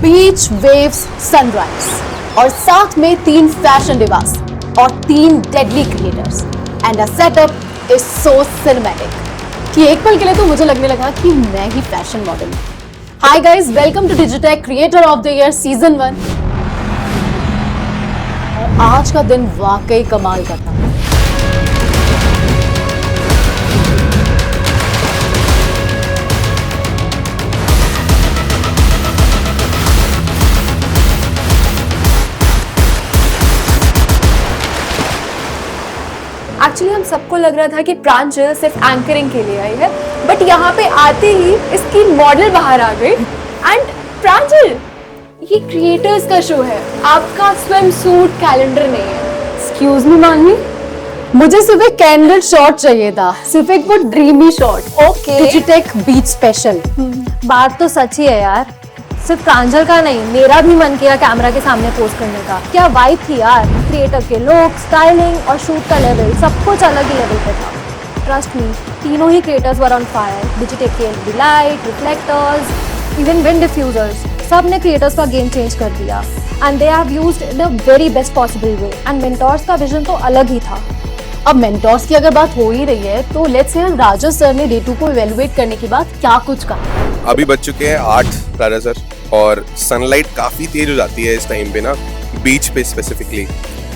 बीच waves sunrise और साथ में 3 फैशन डिवास और 3 deadly creators and a setup is so cinematic कि एक पल के लिए तो मुझे लगने लगा कि मैं ही फैशन मॉडल हूं। Hi guys, welcome to Digitech creator of the year season 1। आज का दिन वाकई कमाल का था। एक्चुअली हम सबको लग रहा था कि प्रांजल सिर्फ एंकरिंग के लिए आई है, बट यहाँ पे आते ही इसकी मॉडल बाहर आ गई। एंड प्रांजल, ये क्रिएटर्स का शो है, आपका स्विम सूट कैलेंडर नहीं है। एक्सक्यूज मी मानवी, मुझे सिर्फ एक कैंडल शॉट चाहिए था, सिर्फ एक वो ड्रीमी शॉट। ओके। डिजिटेक बीच स्पेशल। बात तो सच ही है यार, सिर्फ प्रांजल का नहीं, मेरा भी मन किया कैमरा के सामने पोस्ट करने का। क्या वाइब थी यार, क्रिएटर के लुक, स्टाइलिंग और शूट का लेवल, सब कुछ अलग ही लेवल पे था। ट्रस्ट मी, तीनों ही creators were on fire. Digitek के LED light, reflectors, even wind diffusers, सब ने क्रिएटर्स का गेम चेंज कर दिया। And they have used in the very best possible way. And mentors का विजन तो अलग ही था। अब मेंटोर्स की अगर बात हो ही रही है तो लेट्स हियर राजा सर ने डे 2 को इवैल्यूएट करने के बाद क्या कुछ कहा। अभी बज चुके हैं 8 राजा सर, और सनलाइट काफ़ी तेज हो जाती है इस टाइम पे ना, बीच पे स्पेसिफिकली।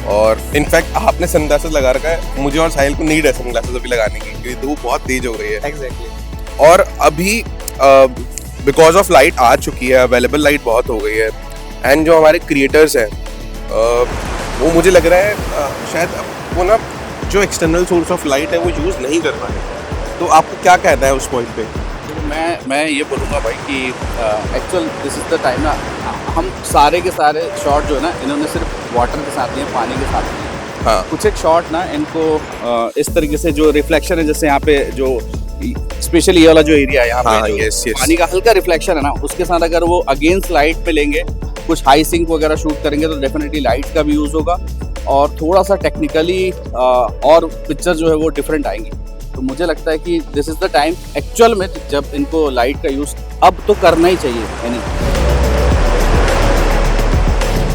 और इनफैक्ट आपने सनग्लासेस लगा रखा है, मुझे और साहिल को नीड है सनग्लासेस अभी लगाने की, क्योंकि धूप बहुत तेज हो गई है। एग्जैक्टली। और अभी बिकॉज ऑफ लाइट आ चुकी है, अवेलेबल लाइट बहुत हो गई है। एंड जो हमारे क्रिएटर्स हैं वो मुझे लग रहा है शायद वो ना जो एक्सटर्नल सोर्स ऑफ लाइट है वो यूज़ नहीं कर पा रहे। तो आपको क्या कहना है उस पॉइंट पे? मैं ये बोलूँगा भाई कि actual this is the time ना, हम सारे के सारे शॉट जो है ना, इन्होंने सिर्फ वाटर के साथ लिए, पानी के साथ लिए। हाँ। कुछ एक शॉट ना इनको इस तरीके से जो रिफ्लेक्शन है, जैसे यहाँ पे जो स्पेशली ये वाला जो एरिया है यहाँ पे हाँ, जो yes, yes. पानी का हल्का रिफ्लेक्शन है ना, उसके साथ अगर वो अगेंस्ट लाइट पे लेंगे, कुछ हाई सिंक वगैरह शूट करेंगे तो डेफिनेटली लाइट का भी यूज़ होगा और थोड़ा सा टेक्निकली और पिक्चर जो है वो डिफरेंट आएंगी। तो मुझे लगता है कि this is the time actual में जब इनको लाइट का यूज़ अब तो करना ही चाहिए। यानी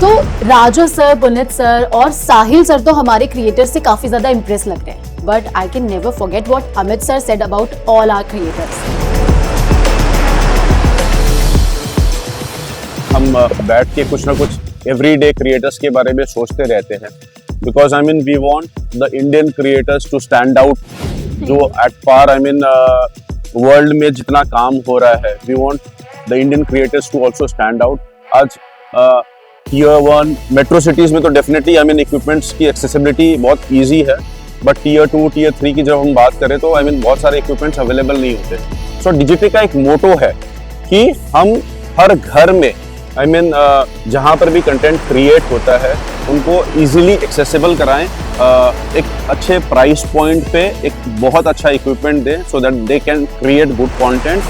तो राजा सर, पुनीत सर और साहिल सर तो हमारे क्रिएटर्स से काफी ज्यादा इम्प्रेस लग रहे हैं, but I can never forget what Amit sir said about all our creators. हम बैठ के कुछ ना कुछ एवरीडे क्रिएटर्स के बारे में सोचते रहते हैं, because I mean we want the Indian creators to stand out. जो at par I mean world में जितना काम हो रहा है, we want the Indian creators to also stand out. आज टीयर 1 मेट्रो सिटीज में तो डेफिनेटली आई मीन इक्विपमेंट्स की एक्सेसिबिलिटी बहुत ईजी है, बट टीयर 2 टीयर 3 की जब हम बात करें तो आई मीन बहुत सारे इक्विपमेंट्स अवेलेबल नहीं होते। सो डिजिटेक का एक मोटो है कि हम हर घर में आई मीन जहाँ पर भी कंटेंट क्रिएट होता है उनको इजीली एक्सेसिबल कराएं, एक अच्छे प्राइस पॉइंट पे एक बहुत अच्छा इक्विपमेंट दें so that they can create good content.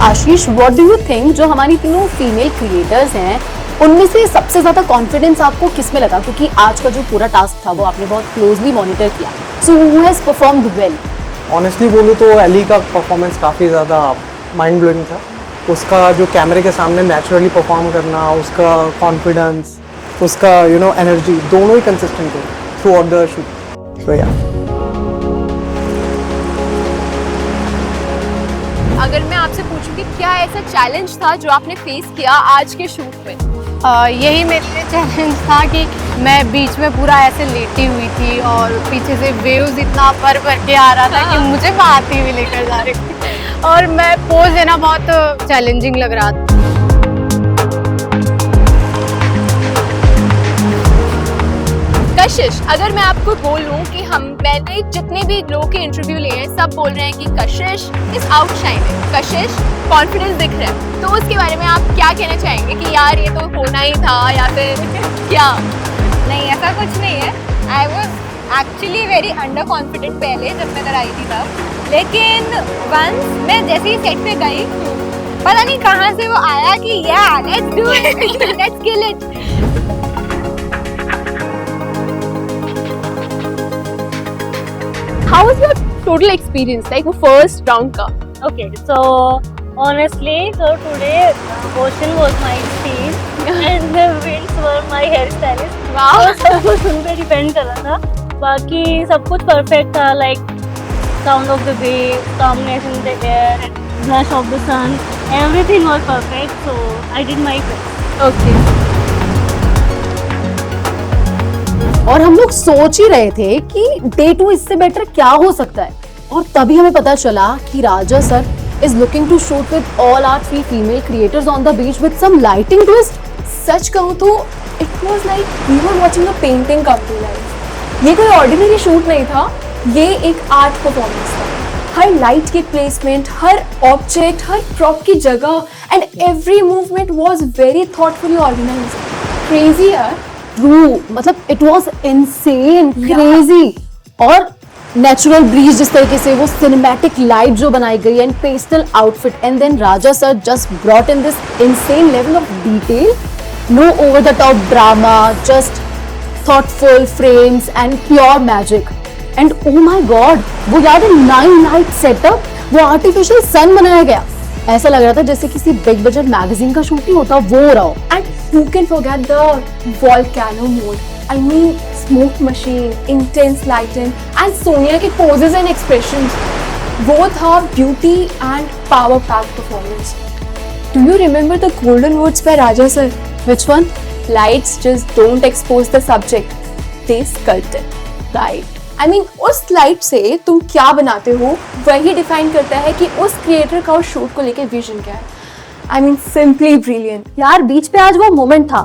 Ashish, what do you think, जो हमारी तीनों फीमेल क्रिएटर्स हैं उनमें से सबसे ज्यादा कॉन्फिडेंस आपको किस में लगा? क्योंकि आज का जो पूरा टास्क था वो आपने बहुत क्लोजली मॉनिटर किया। So who has performed well? Honestly बोलूँ तो एली का परफॉर्मेंस काफ़ी ज़्यादा माइंड ब्लोइंग था। उसका जो कैमरे के सामने नेचुरली परफॉर्म करना, उसका कॉन्फिडेंस, उसका एनर्जी, दोनों ही कंसिस्टेंट थे थ्रू आउट द शूट। सो या अगर मैं आपसे पूछूं कि क्या ऐसा चैलेंज था जो आपने फेस किया आज के शूट में? यही मेरे लिए चैलेंज था कि मैं बीच में पूरा ऐसे लेटी हुई थी और पीछे से वेव्स इतना भर के आ रहा था कि मुझे बहाती हुई लेकर जा रही थी और मैं पोज देना बहुत चैलेंजिंग लग रहा था। कशिश, अगर मैं आपको बोलूं कि मैंने जितने भी लोगों के इंटरव्यू लिए हैं सब बोल रहे हैं कि कशिश इज आउटशाइनिंग, कशिश कॉन्फिडेंस दिख रहा है, तो उसके बारे में आप क्या कहना चाहेंगे कि यार ये तो होना ही था या फिर क्या? नहीं, ऐसा कुछ नहीं है। I was actually very under confident पहले जब मैं इधर आई थी तब, लेकिन वंस मैं जैसे ही सेट पे गई, पता नहीं कहाँ से वो आया कि या let's do it, let's kill it. How was your total experience, like वो first round का? Okay, so Honestly, so today ocean was my theme and the winds were my hairstylist. Wow. तो सब कुछ उन पे डिपेंड कर रहा था. बाकी सब कुछ परफेक्ट था, like sound of the wave, calmness in the air, and blush of the sun. Everything was perfect, so I did my best. Okay. और हम लोग सोच ही रहे थे कि डे 2 इससे बेटर क्या हो सकता है, और तभी हमें पता चला कि राजा sir is looking to shoot with all our 3 female creators on the beach with some lighting twist. सच कहूँ तो it was like we were watching a painting come to life. ये कोई ऑर्डिनरी शूट नहीं था, ये एक आर्ट परफॉर्मेंस था. हर लाइट की प्लेसमेंट, हर ऑब्जेक्ट, हर प्रॉप की जगह and every movement was very thoughtfully organised. Crazy यार. ट्रू, मतलब इट वॉज इनसेन, क्रेजी. और नेचुरल ब्रीज जिस तरीके से, वो सिनेमैटिक लाइट जो बनाई गई and pastel outfit, and then Raja sir just brought in this insane level of detail. No over the top drama, just thoughtful frames and pure magic. And oh my God, वो याद है 9 light setup, वो artificial sun बनाया गया. ऐसा लग रहा था जैसे किसी बिग बजट मैगजीन का शूटिंग होता वो हो रहा हो. And who can forget the volcano mode? I mean, smoke machine, intense lighting, and Sonia के poses and expressions. वो था beauty and power-packed performance. Do you remember the golden words by Raja sir? Which one? Lights just don't expose the subject, they sculpt it. Right. I mean, उस light से तुम क्या बनाते हो वही define करता है कि उस क्रिएटर का उस शूट को लेके विजन क्या है. I mean, simply brilliant. यार बीच पे आज वो मोमेंट था,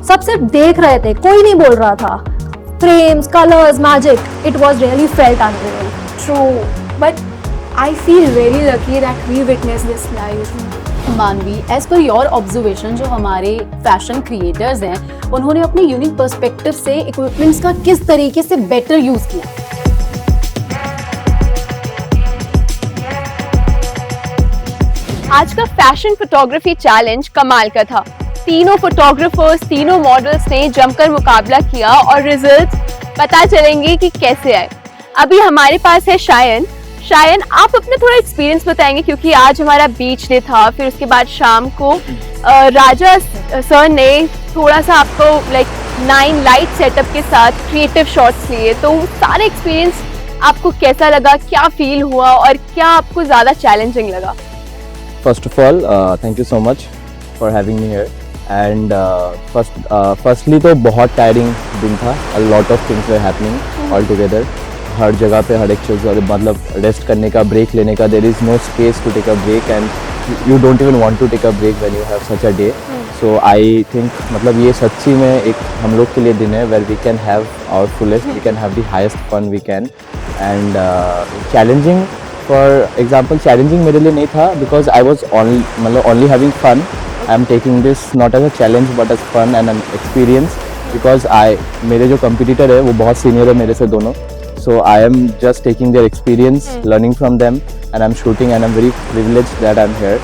सब सिर्फ देख रहे थे, कोई नहीं बोल रहा था. Frames, colours, magic, it was really felt unreal. True, but I feel very lucky that we witnessed this live. मानवी, एज पर योर ऑब्जर्वेशन, जो हमारे फैशन क्रिएटर्स हैं उन्होंने अपने यूनिक पर्सपेक्टिव से इक्विपमेंट्स का किस तरीके से बेटर यूज किया? आज का फैशन फोटोग्राफी चैलेंज कमाल का था. तीनों फोटोग्राफर्स, तीनों मॉडल्स ने जमकर मुकाबला किया और रिजल्ट्स पता चलेंगे कि कैसे आए. अभी हमारे पास है शायन. शायन, आप अपना थोड़ा एक्सपीरियंस बताएंगे, क्योंकि आज हमारा बीच डे था, फिर उसके बाद शाम को राजा सर ने थोड़ा सा आपको लाइक 9 लाइट सेटअप के साथ क्रिएटिव शॉट्स लिए. तो सारा एक्सपीरियंस आपको कैसा लगा, क्या फील हुआ और क्या आपको ज़्यादा चैलेंजिंग लगा? First of all, thank you so much for having me here. And firstly तो बहुत tiring दिन था. A lot of things were happening all together. हर जगह पे हर एक चीज़, मतलब रेस्ट करने का, ब्रेक लेने का, there is no space to take a break and you don't even want to take a break when you have such a day. So I think मतलब ये सच्ची में एक हम लोग के लिए दिन है where we can have our fullest, we can have the highest fun we can. And challenging, for example, challenging मेरे लिए नहीं था because I was only having fun. I am taking this not as a challenge but as fun and an experience because मेरे जो competitor है वो बहुत senior है मेरे से दोनों. So I am just taking their experience, learning from them, and I'm shooting, and I'm very privileged that I'm here.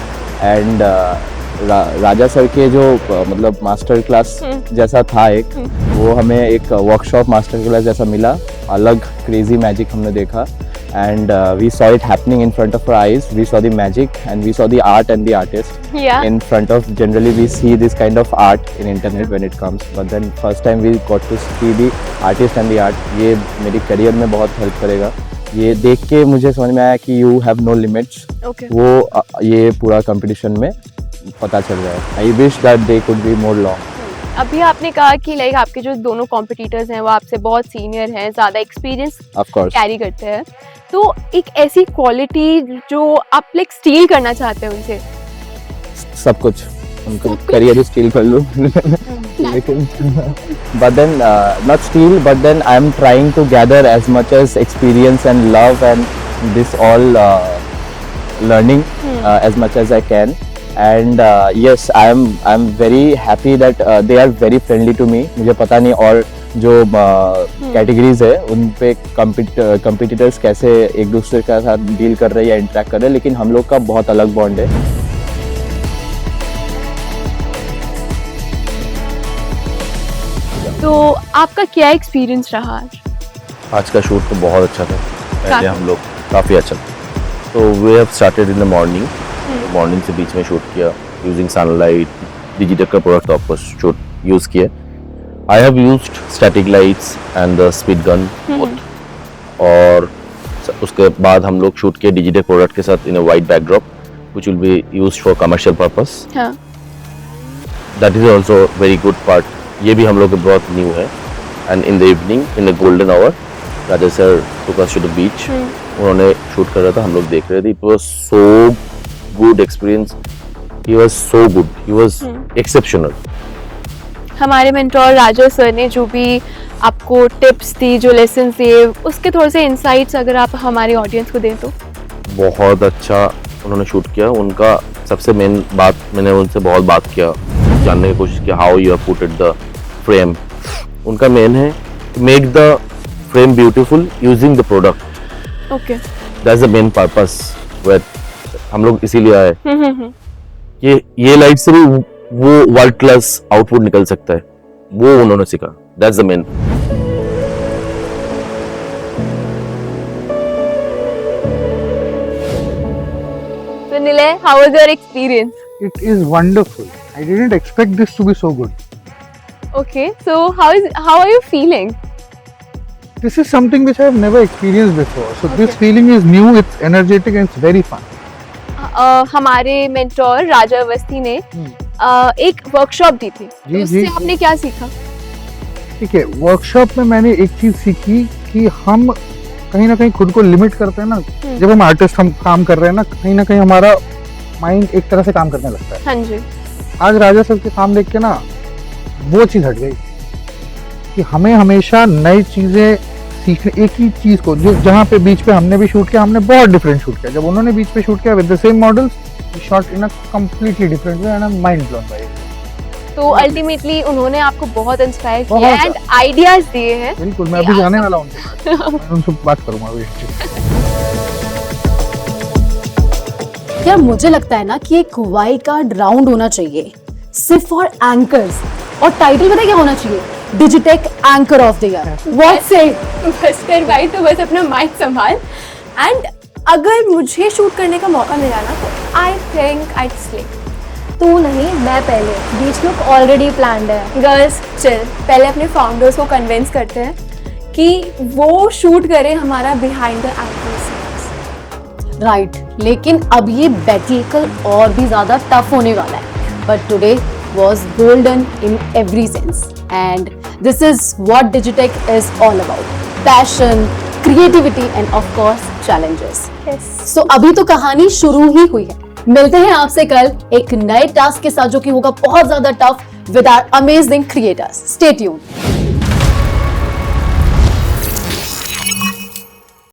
And Raja sir के जो मतलब मास्टर क्लास जैसा था एक, वो हमें एक वर्कशॉप मास्टर क्लास जैसा मिला. अलग क्रेजी मैजिक हमने देखा. And we saw it happening in front of our eyes. We saw the magic and we saw the art and the artist in front of. Generally we see this kind of art in internet when it comes, but then first time we got to see the artist and the art. ये मेरी career में बहुत help करेगा. ये देख के मुझे समझ में आया कि you have no limits. वो ये पूरा कंपटीशन में पता चल रहा है. I wish that they could be more long. अभी आपने कहा कि लाइक आपके जो दोनों कॉम्पिटिटर्स हैं वो आपसे बहुत सीनियर हैं, ज़्यादा एक्सपीरियंस कैरी करते हैं. तो एक ऐसी क्वालिटी जो आप लाइक स्टील करना चाहते हैं उनसे? सब कुछ उनको करियर स्टील कर लूँ लेकिन but then not steal, but then I am trying to gather as much as experience and love and this all learning as much as I can. And yes, I'm very happy that they are very friendly to me. मुझे पता नहीं और जो categories है उन पे competitors कैसे एक दूसरे के साथ डील कर रहे हैं या इंटरेक्ट कर रहे हैं, लेकिन हम लोग का बहुत अलग बॉन्ड है. तो आपका क्या एक्सपीरियंस रहा आज का शूट तो बहुत अच्छा था. पहले हम लोग काफ़ी अच्छा था. तो we have started in the morning morning से बीच में शूट किया यूजिंग सनलाइट, डिजिटेक का प्रोडक्ट आपको शूट यूज़ किया। I have used static lights and the speed gun both. और उसके बाद हम लोग शूट किए डिजिटेक प्रोडक्ट के साथ in a white backdrop which will be used for commercial purpose. हाँ। That is also very good part, ये भी हम लोग के बहुत न्यू है। And in the evening in the golden hour Raja sir took us to the beach, उन्होंने shoot कर रहा था, हम लोग देख रहे थे। It was so good experience, he was so good, he was exceptional. हमारे मेंटोर राजा सर ने जो भी आपको टिप्स दी, जो लेसन दिए, उसके थोड़े से इंसाइट्स अगर आप हमारी ऑडियंस को दें तो। बहुत अच्छा उन्होंने शूट किया। उनका सबसे मेन बात, मैंने उनसे बहुत बात किया, जानने की कोशिश की how you have putted the frame. उनका मेन है make the frame beautiful using the product. Okay, that's the main purpose where हम लोग इसीलिए आए। ये लाइट से भी वो वर्ल्ड क्लास आउटपुट निकल सकता है, वो उन्होंने सीखा। That's the main. So Nilay, how was your experience? It is wonderful. I didn't expect this to be so good. Okay, so how are you feeling? This is something which I have never experienced before. So this feeling is new, it's energetic and it's very fun. हमारे mentor राजा अवस्थी ने एक workshop दी थी, तो उससे आपने क्या सीखा? ठीक है, वर्कशॉप में मैंने एक चीज सीखी कि हम कहीं ना कहीं खुद को लिमिट करते हैं ना, जब हम आर्टिस्ट हम काम कर रहे हैं ना, कहीं ना कहीं हमारा माइंड एक तरह से काम करने लगता है। हाँ जी। आज राजा सर के काम देख के ना वो चीज हट गई कि हमें हमेशा नई चीजें सीखने, एक ही चीज को जो जहाँ पे बीच पे हमने भी शूट किया, हमने बहुत डिफरेंट शूट किया। जब उन्होंने बीच पे शूट किया with the same models, we shot in a completely different way and I am mind blown by it. तो अल्टीमेटली उन्होंने आपको बहुत इंस्पायर किया एंड आइडियाज दिए हैं। बिल्कुल, मैं अभी जाने वाला हूँ उनसे बात करूंगा अभी। यार मुझे लगता है ना कि एक वाई कार्ड राउंड होना चाहिए सिर्फ फॉर एंकर्स, और टाइटल पता क्या होना चाहिए? Digitek anchor of the year. What से? बस कर भाई, तो बस अपना माइक संभाल। एंड अगर मुझे शूट करने का मौका मिला ना तो आई थिंक आई स्ले। तू नहीं, मैं पहले। बीच लुक ऑलरेडी प्लान्ड है। गर्ल्स चिल, पहले अपने फाउंडर्स को कन्विंस करते हैं कि वो शूट करें हमारा बिहाइंड द एक्टर्स। राइट, लेकिन अब ये बैटल और भी ज्यादा टफ होने वाला है। But today was golden in every sense, and this is what Digitech is all about: passion, creativity and of course challenges. Yes. So अभी तो कहानी शुरू ही हुई है। मिलते हैं आपसे कल एक नए टास्क के साथ जो कि होगा बहुत ज्यादा tough with our amazing creators. Stay tuned.